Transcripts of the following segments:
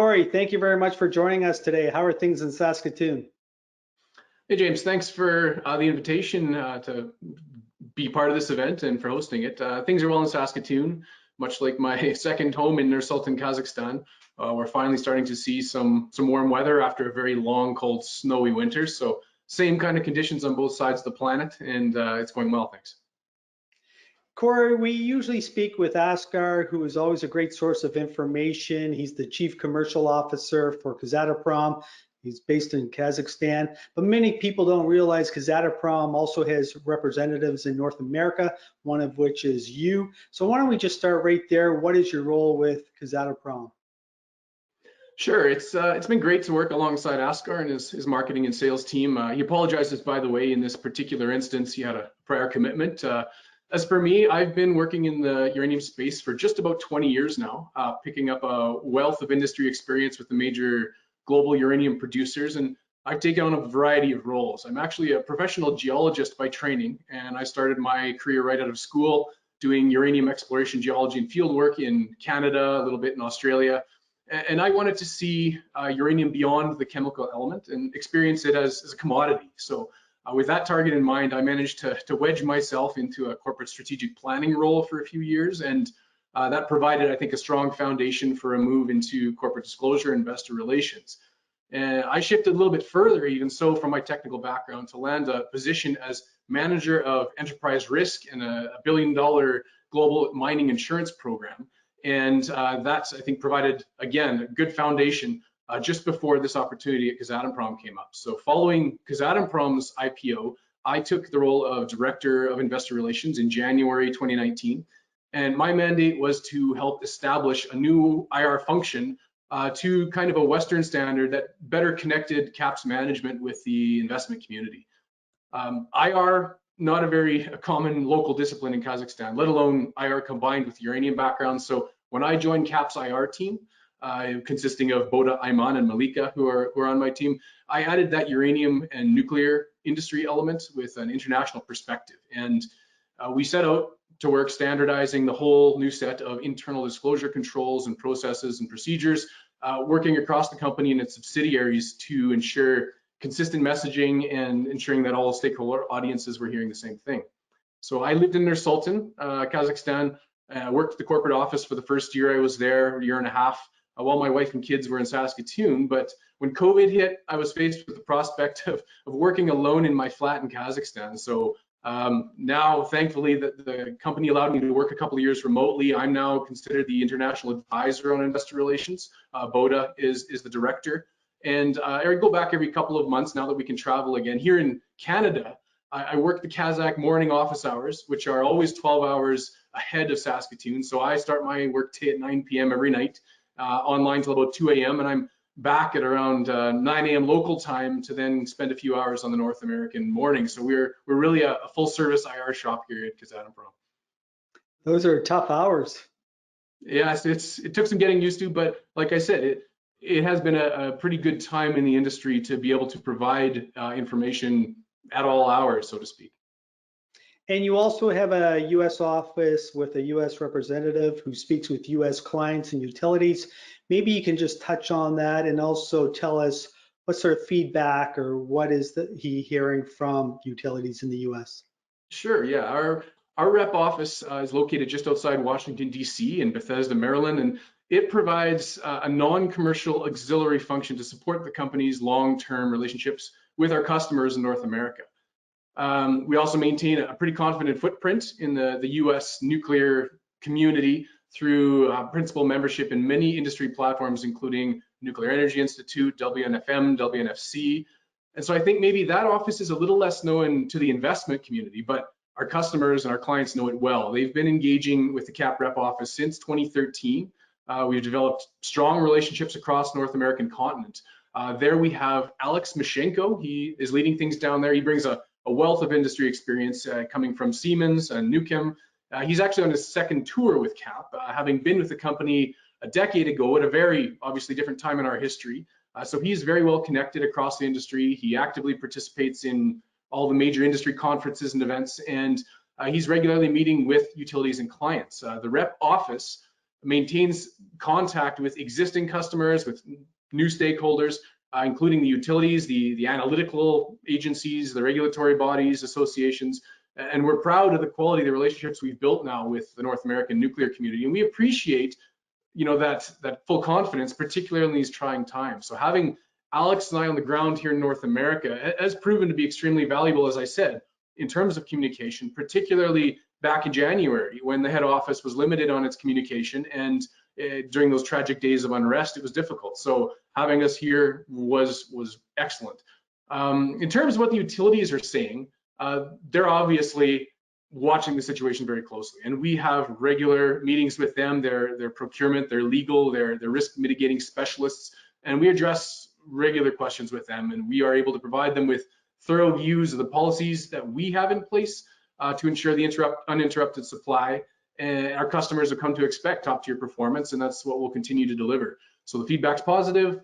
Corey, thank you very much for joining us today. How are things in Saskatoon? Hey James, thanks for the invitation to be part of this event and for hosting it. Things are well in Saskatoon, much like my second home in Nur-Sultan, Kazakhstan. We're finally starting to see some warm weather after a very long, cold, snowy winter. So same kind of conditions on both sides of the planet, and it's going well, thanks. Corey, we usually speak with Askar, who is always a great source of information. He's the Chief Commercial Officer for Kazatomprom. He's based in Kazakhstan, but many people don't realize Kazatomprom also has representatives in North America, one of which is you. So why don't we just start right there? What is your role with Kazatomprom? Sure, it's been great to work alongside Askar and his marketing and sales team. He apologizes, by the way, in this particular instance, he had a prior commitment. As for me, I've been working in the uranium space for just about 20 years now, picking up a wealth of industry experience with the major global uranium producers, and I've taken on a variety of roles. I'm actually a professional geologist by training, and I started my career right out of school doing uranium exploration geology and field work in Canada, a little bit in Australia. And I wanted to see uranium beyond the chemical element and experience it as a commodity. So with that target in mind, I managed to wedge myself into a corporate strategic planning role for a few years, and that provided, I think, a strong foundation for a move into corporate disclosure and investor relations. And I shifted a little bit further, even so, from my technical background to land a position as manager of enterprise risk in a $1 billion global mining insurance program. And that's, I think, provided, again, a good foundation just before this opportunity at Kazatomprom came up. So following Kazatomprom's IPO, I took the role of Director of Investor Relations in January 2019. And my mandate was to help establish a new IR function to kind of a Western standard that better connected CAP's management with the investment community. IR, not a very common local discipline in Kazakhstan, let alone IR combined with uranium background. So when I joined CAP's IR team, consisting of Boda, Ayman, and Malika, who are on my team, I added that uranium and nuclear industry element with an international perspective. And we set out to work standardizing the whole new set of internal disclosure controls and processes and procedures, working across the company and its subsidiaries to ensure consistent messaging and ensuring that all stakeholder audiences were hearing the same thing. So I lived in Nur-Sultan, Kazakhstan, worked at the corporate office for the first year I was there, a year and a half, while my wife and kids were in Saskatoon. But when COVID hit, I was faced with the prospect of working alone in my flat in Kazakhstan. So now, thankfully, the company allowed me to work a couple of years remotely. I'm now considered the international advisor on investor relations. Boda is the director. And I go back every couple of months now that we can travel again. Here in Canada, I work the Kazakh morning office hours, which are always 12 hours ahead of Saskatoon. So I start my work day at 9 p.m. every night, online till about 2 a.m. and I'm back at around 9 a.m. local time to then spend a few hours on the North American morning. So we're really a full service IR shop here at Kazatomprom. Those are tough hours. Yes, it took some getting used to, but like I said, it has been a pretty good time in the industry to be able to provide information at all hours, so to speak. And you also have a U.S. office with a U.S. representative who speaks with U.S. clients and utilities. Maybe you can just touch on that and also tell us what sort of feedback or what is he hearing from utilities in the U.S. Sure, yeah. Our rep office is located just outside Washington, D.C. in Bethesda, Maryland, and it provides a non-commercial auxiliary function to support the company's long-term relationships with our customers in North America. We also maintain a pretty confident footprint in the U.S. nuclear community through principal membership in many industry platforms, including Nuclear Energy Institute, WNFM, WNFC. And so I think maybe that office is a little less known to the investment community, but our customers and our clients know it well. They've been engaging with the CAP rep office since 2013. We've developed strong relationships across North American continent. There we have Alex Mashenko. He is leading things down there. He brings a wealth of industry experience coming from Siemens and Nukem. He's actually on his second tour with CAP, having been with the company a decade ago at a very obviously different time in our history. So he's very well connected across the industry. He actively participates in all the major industry conferences and events, and he's regularly meeting with utilities and clients. The rep office maintains contact with existing customers, with new stakeholders, including the utilities, the analytical agencies, the regulatory bodies, associations, and we're proud of the quality of the relationships we've built now with the North American nuclear community, and we appreciate, that full confidence, particularly in these trying times. So having Alex and I on the ground here in North America has proven to be extremely valuable, as I said, in terms of communication, particularly back in January when the head office was limited on its communication, and during those tragic days of unrest, it was difficult. So having us here was excellent. In terms of what the utilities are saying, they're obviously watching the situation very closely, and we have regular meetings with them, their procurement, their legal, their risk mitigating specialists, and we address regular questions with them, and we are able to provide them with thorough views of the policies that we have in place to ensure the uninterrupted supply. And our customers have come to expect top-tier performance, and that's what we'll continue to deliver. So the feedback's positive,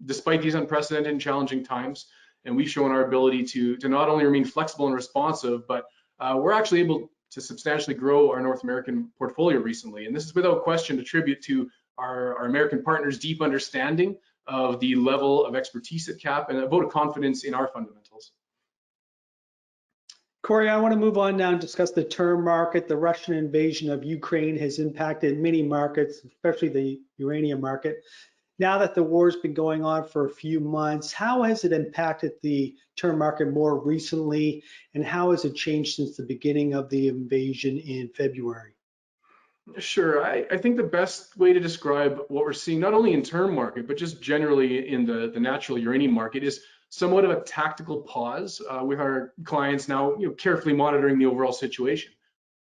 despite these unprecedented and challenging times, and we've shown our ability to not only remain flexible and responsive, but we're actually able to substantially grow our North American portfolio recently. And this is without question a tribute to our American partners' deep understanding of the level of expertise at CAP and a vote of confidence in our fundamentals. Corey, I want to move on now and discuss the term market. The Russian invasion of Ukraine has impacted many markets, especially the uranium market. Now that the war's been going on for a few months, how has it impacted the term market more recently, and how has it changed since the beginning of the invasion in February? Sure. I think the best way to describe what we're seeing, not only in term market, but just generally in the natural uranium market, is somewhat of a tactical pause with our clients now carefully monitoring the overall situation.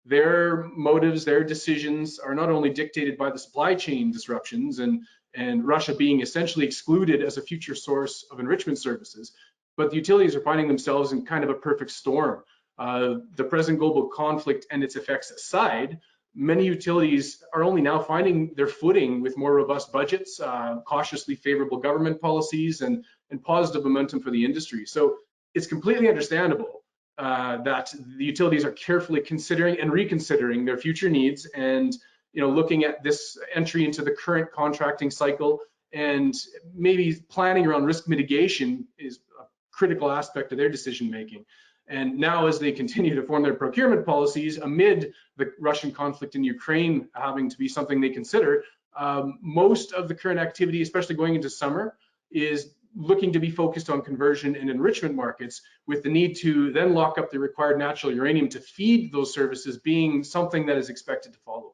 Their motives, their decisions are not only dictated by the supply chain disruptions and Russia being essentially excluded as a future source of enrichment services, but the utilities are finding themselves in kind of a perfect storm. The present global conflict and its effects aside, many utilities are only now finding their footing with more robust budgets, cautiously favorable government policies, and positive momentum for the industry. So it's completely understandable that the utilities are carefully considering and reconsidering their future needs, and looking at this entry into the current contracting cycle, and maybe planning around risk mitigation is a critical aspect of their decision making. And now, as they continue to form their procurement policies amid the Russian conflict in Ukraine having to be something they consider, most of the current activity, especially going into summer, is looking to be focused on conversion and enrichment markets, with the need to then lock up the required natural uranium to feed those services being something that is expected to follow.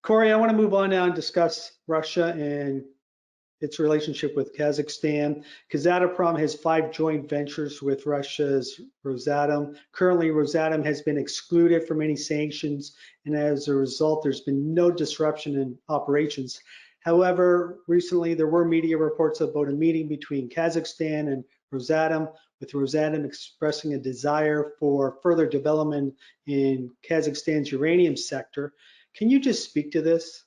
Corey, I want to move on now and discuss Russia and its relationship with Kazakhstan. Kazatomprom has 5 joint ventures with Russia's Rosatom. Currently, Rosatom has been excluded from any sanctions, and as a result, there's been no disruption in operations. However, recently there were media reports about a meeting between Kazakhstan and Rosatom, with Rosatom expressing a desire for further development in Kazakhstan's uranium sector. Can you just speak to this?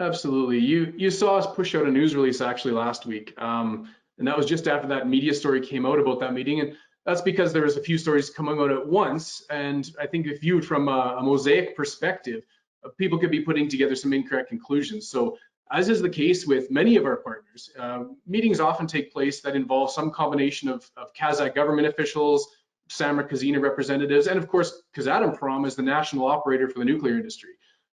Absolutely. You saw us push out a news release actually last week, and that was just after that media story came out about that meeting, and that's because there was a few stories coming out at once, and I think if viewed from a mosaic perspective, people could be putting together some incorrect conclusions. So, as is the case with many of our partners, meetings often take place that involve some combination of Kazakh government officials, Samra Kazina representatives, and of course Kazatomprom as the national operator for the nuclear industry.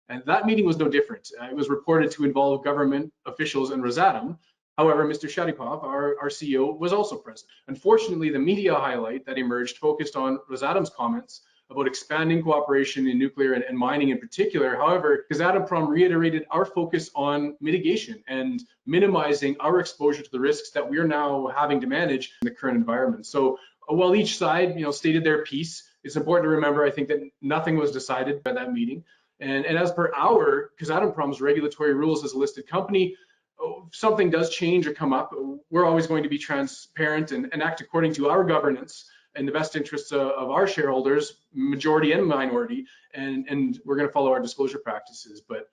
And that meeting was no different. It was reported to involve government officials and Rosatom. However, Mr. Sharipov, our CEO, was also present. Unfortunately, the media highlight that emerged focused on Rosatom's comments about expanding cooperation in nuclear and mining in particular. However, Kazatomprom reiterated our focus on mitigation and minimizing our exposure to the risks that we're now having to manage in the current environment. So while each side, stated their piece, it's important to remember, I think, that nothing was decided by that meeting. And as per our Kazatomprom's regulatory rules as a listed company, if something does change or come up, we're always going to be transparent and act according to our governance and the best interests of our shareholders, majority and minority, and we're going to follow our disclosure practices. But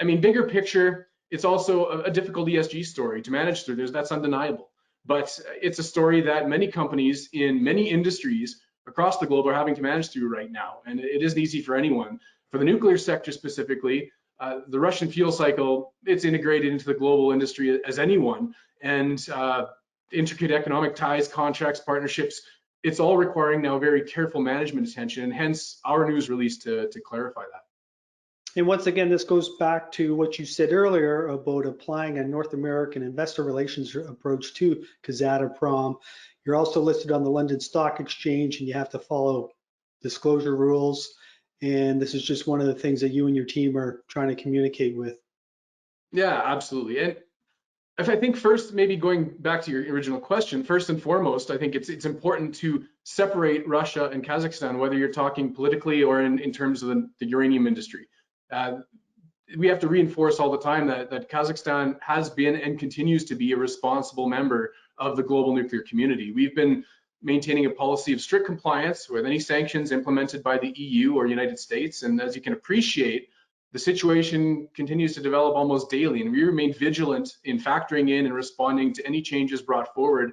I mean, bigger picture, it's also a difficult ESG story to manage through. That's undeniable. But it's a story that many companies in many industries across the globe are having to manage through right now, and it isn't easy for anyone. For the nuclear sector specifically, The Russian fuel cycle, it's integrated into the global industry as anyone, and intricate economic ties, contracts, partnerships, it's all requiring now very careful management attention, and hence our news release to clarify that. And once again, this goes back to what you said earlier about applying a North American investor relations approach to Kazatomprom. You're also listed on the London Stock Exchange, and you have to follow disclosure rules. And this is just one of the things that you and your team are trying to communicate with. Yeah, absolutely. And if I think first, maybe going back to your original question, first and foremost, I think it's important to separate Russia and Kazakhstan, whether you're talking politically or in terms of the uranium industry. We have to reinforce all the time that Kazakhstan has been and continues to be a responsible member of the global nuclear community. We've been maintaining a policy of strict compliance with any sanctions implemented by the EU or United States. And as you can appreciate, the situation continues to develop almost daily, and we remain vigilant in factoring in and responding to any changes brought forward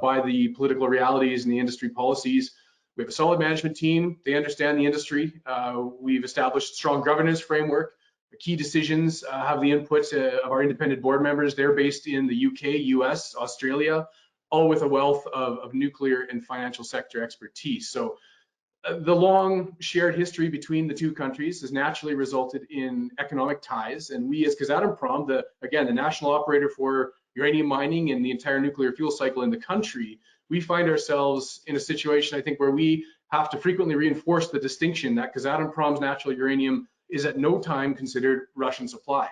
by the political realities and the industry policies. We have a solid management team. They understand the industry. We've established a strong governance framework. The key decisions have the input of our independent board members. They're based in the UK, US, Australia, all with a wealth of nuclear and financial sector expertise. So the long shared history between the two countries has naturally resulted in economic ties. And we as Kazatomprom, the national operator for uranium mining and the entire nuclear fuel cycle in the country, we find ourselves in a situation, I think, where we have to frequently reinforce the distinction that Kazatomprom's natural uranium is at no time considered Russian supply.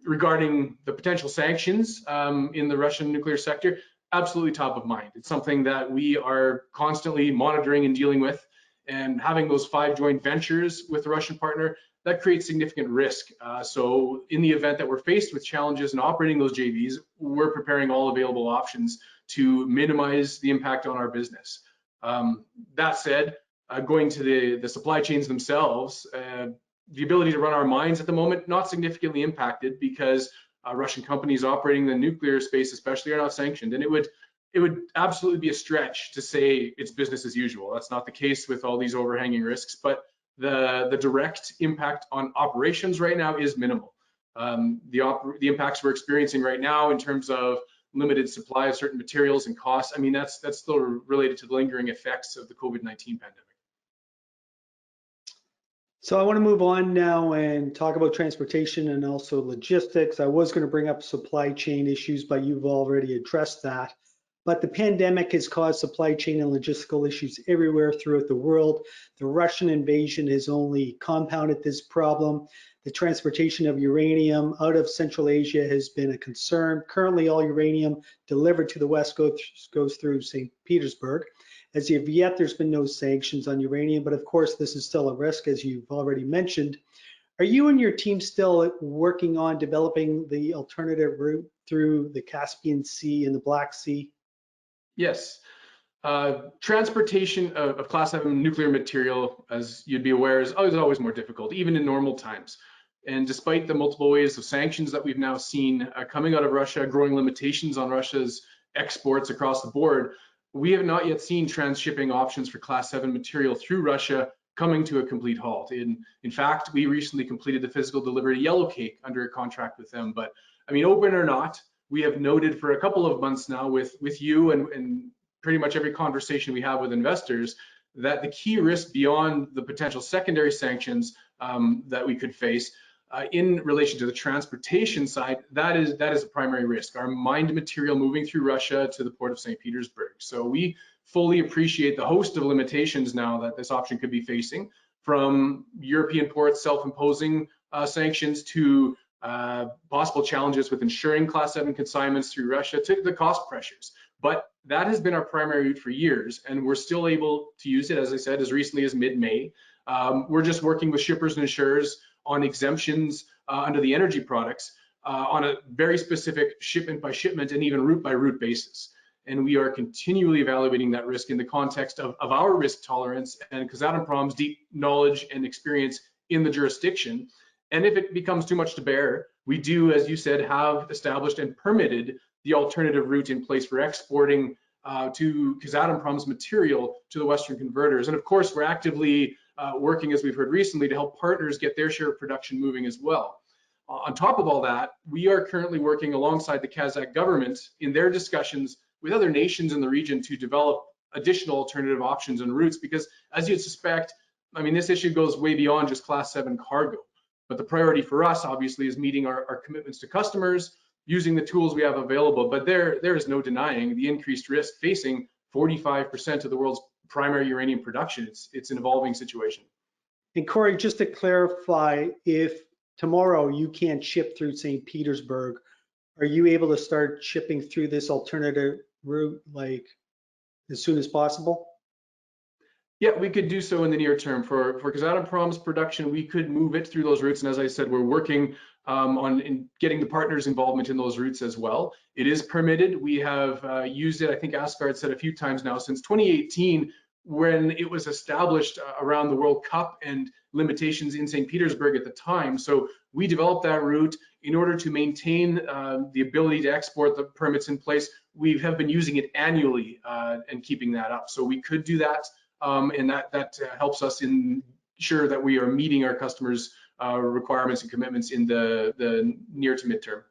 Regarding the potential sanctions in the Russian nuclear sector, absolutely top of mind. It's something that we are constantly monitoring and dealing with, and having those 5 joint ventures with the Russian partner, that creates significant risk. So in the event that we're faced with challenges in operating those JVs, we're preparing all available options to minimize the impact on our business. That said, going to the supply chains themselves, the ability to run our mines at the moment, not significantly impacted because Russian companies operating in the nuclear space especially are not sanctioned. And it would absolutely be a stretch to say it's business as usual. That's not the case with all these overhanging risks, but the direct impact on operations right now is minimal. The impacts we're experiencing right now in terms of limited supply of certain materials and costs, I mean, that's still related to the lingering effects of the COVID-19 pandemic. So I want to move on now and talk about transportation and also logistics. I was going to bring up supply chain issues, but you've already addressed that. But the pandemic has caused supply chain and logistical issues everywhere throughout the world. The Russian invasion has only compounded this problem. The transportation of uranium out of Central Asia has been a concern. Currently, all uranium delivered to the West goes through St. Petersburg. As of yet, there's been no sanctions on uranium, but of course, this is still a risk, as you've already mentioned. Are you and your team still working on developing the alternative route through the Caspian Sea and the Black Sea? Yes. Transportation of Class 7 nuclear material, as you'd be aware, is always more difficult, even in normal times. And despite the multiple waves of sanctions that we've now seen coming out of Russia, growing limitations on Russia's exports across the board, we have not yet seen transshipping options for Class 7 material through Russia coming to a complete halt. In fact, we recently completed the physical delivery to Yellowcake under a contract with them. But I mean, open or not, we have noted for a couple of months now with you and pretty much every conversation we have with investors that the key risk beyond the potential secondary sanctions that we could face in relation to the transportation side, that is a primary risk. Our mined material moving through Russia to the port of St. Petersburg. So we fully appreciate the host of limitations now that this option could be facing, from European ports self-imposing sanctions to possible challenges with ensuring Class 7 consignments through Russia to the cost pressures. But that has been our primary route for years, and we're still able to use it, as I said, as recently as mid-May. We're just working with shippers and insurers on exemptions under the energy products on a very specific shipment by shipment and even route by route basis. And we are continually evaluating that risk in the context of our risk tolerance and Kazatomprom's deep knowledge and experience in the jurisdiction. And if it becomes too much to bear, we do, as you said, have established and permitted the alternative route in place for exporting to Kazatomprom's material to the Western converters. And of course, we're actively working, as we've heard recently, to help partners get their share of production moving as well. On top of all that, we are currently working alongside the Kazakh government in their discussions with other nations in the region to develop additional alternative options and routes, because as you'd suspect, I mean, this issue goes way beyond just Class 7 cargo. But the priority for us, obviously, is meeting our commitments to customers, using the tools we have available. But there is no denying the increased risk facing 45% of the world's primary uranium production. It's an evolving situation. And Corey, just to clarify, if tomorrow you can't ship through St. Petersburg, are you able to start shipping through this alternative route like as soon as possible? Yeah, we could do so in the near term. For Kazatomprom's production, we could move it through those routes. And as I said, we're working on getting the partners' involvement in those routes as well. It is permitted. We have used it, I think Asgard said a few times now, since 2018, when it was established around the World Cup and limitations in St. Petersburg at the time. So we developed that route in order to maintain the ability to export the permits in place. We have been using it annually and keeping that up. So we could do that. And that helps us ensure that we are meeting our customers' requirements and commitments in the near to midterm.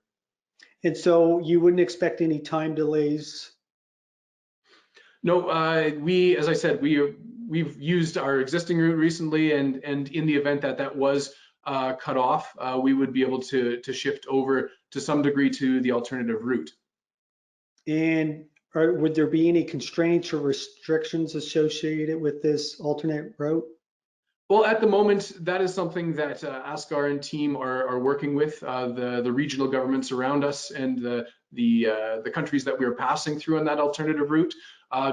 And so you wouldn't expect any time delays? No, as I said, we've used our existing route recently, and in the event that was cut off, we would be able to shift over to some degree to the alternative route. And would there be any constraints or restrictions associated with this alternate route? Well, at the moment, that is something that Askar and team are working with the regional governments around us and the countries that we are passing through on that alternative route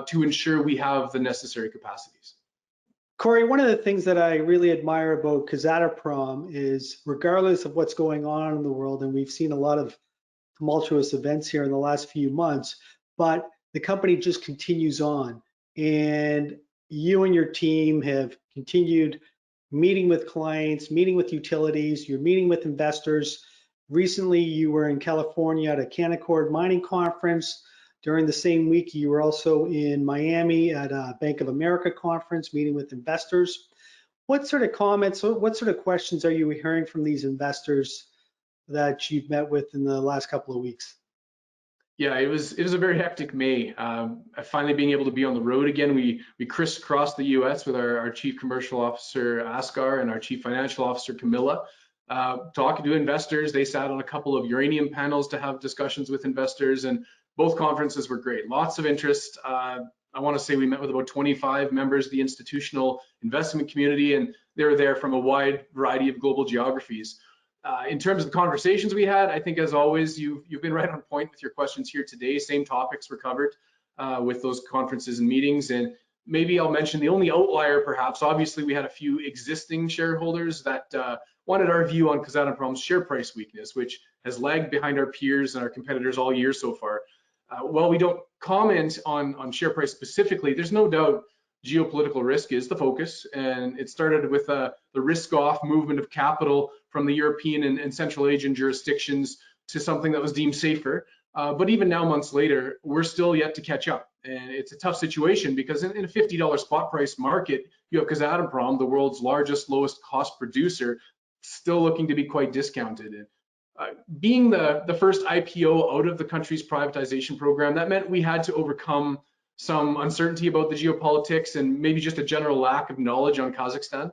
to ensure we have the necessary capacities. Corey, one of the things that I really admire about Kazatomprom is, regardless of what's going on in the world, and we've seen a lot of tumultuous events here in the last few months, but the company just continues on. And you and your team have continued meeting with clients, meeting with utilities, you're meeting with investors. Recently, you were in California at a Canaccord mining conference. During the same week, you were also in Miami at a Bank of America conference, meeting with investors. What sort of comments, what sort of questions are you hearing from these investors that you've met with in the last couple of weeks? Yeah, it was a very hectic May. Finally being able to be on the road again. We crisscrossed the U.S. with our Chief Commercial Officer Askar and our Chief Financial Officer Camilla, talking to investors. They sat on a couple of uranium panels to have discussions with investors, and both conferences were great. Lots of interest. I want to say we met with about 25 members of the institutional investment community, and they were there from a wide variety of global geographies. In terms of the conversations we had, I think as always, you've been right on point with your questions here today. Same topics were covered with those conferences and meetings. And maybe I'll mention the only outlier, perhaps. Obviously, we had a few existing shareholders that wanted our view on Kazatomprom's share price weakness, which has lagged behind our peers and our competitors all year so far. While we don't comment on share price specifically, there's no doubt geopolitical risk is the focus, and it started with the risk-off movement of capital from the European and Central Asian jurisdictions to something that was deemed safer. But even now, months later, we're still yet to catch up. And it's a tough situation because in a $50 spot price market, you have Kazatomprom, the world's largest, lowest cost producer, still looking to be quite discounted. And being the first IPO out of the country's privatization program, that meant we had to overcome some uncertainty about the geopolitics and maybe just a general lack of knowledge on Kazakhstan.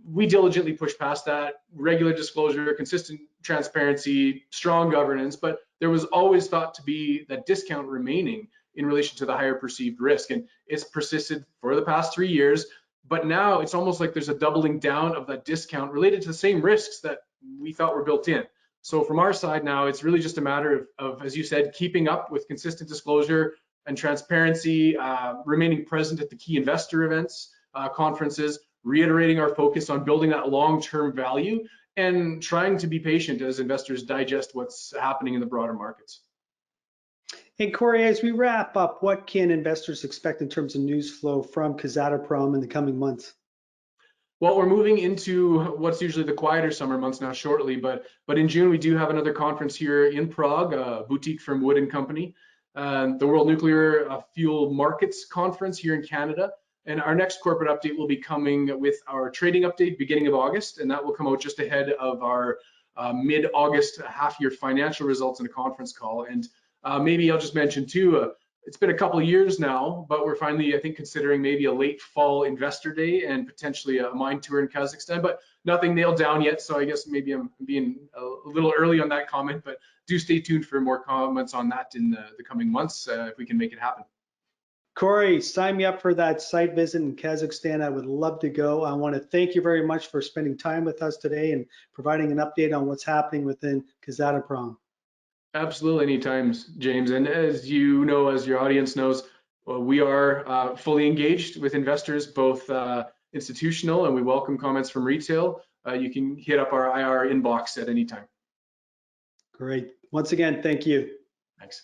We diligently pushed past that, regular disclosure, consistent transparency, strong governance, but there was always thought to be that discount remaining in relation to the higher perceived risk. And it's persisted for the past 3 years, but now it's almost like there's a doubling down of that discount related to the same risks that we thought were built in. So from our side now, it's really just a matter of, as you said, keeping up with consistent disclosure and transparency, remaining present at the key investor events, conferences, reiterating our focus on building that long-term value, and trying to be patient as investors digest what's happening in the broader markets. Hey, Corey, as we wrap up, what can investors expect in terms of news flow from Kazatomprom in the coming months? Well, we're moving into what's usually the quieter summer months now shortly, but in June we do have another conference here in Prague, a boutique firm Wood & Company. the World Nuclear Fuel Markets Conference here in Canada. And our next corporate update will be coming with our trading update beginning of August, and that will come out just ahead of our mid-August half-year financial results in a conference call. And maybe I'll just mention too, it's been a couple of years now, but we're finally, I think, considering maybe a late fall investor day and potentially a mine tour in Kazakhstan, but nothing nailed down yet. So I guess maybe I'm being a little early on that comment, but do stay tuned for more comments on that in the coming months if we can make it happen. Corey, sign me up for that site visit in Kazakhstan. I would love to go. I want to thank you very much for spending time with us today and providing an update on what's happening within Kazatomprom. Absolutely, anytime, James. And as you know, as your audience knows, we are fully engaged with investors, both institutional, and we welcome comments from retail. You can hit up our IR inbox at any time. Great. Once again, thank you. Thanks.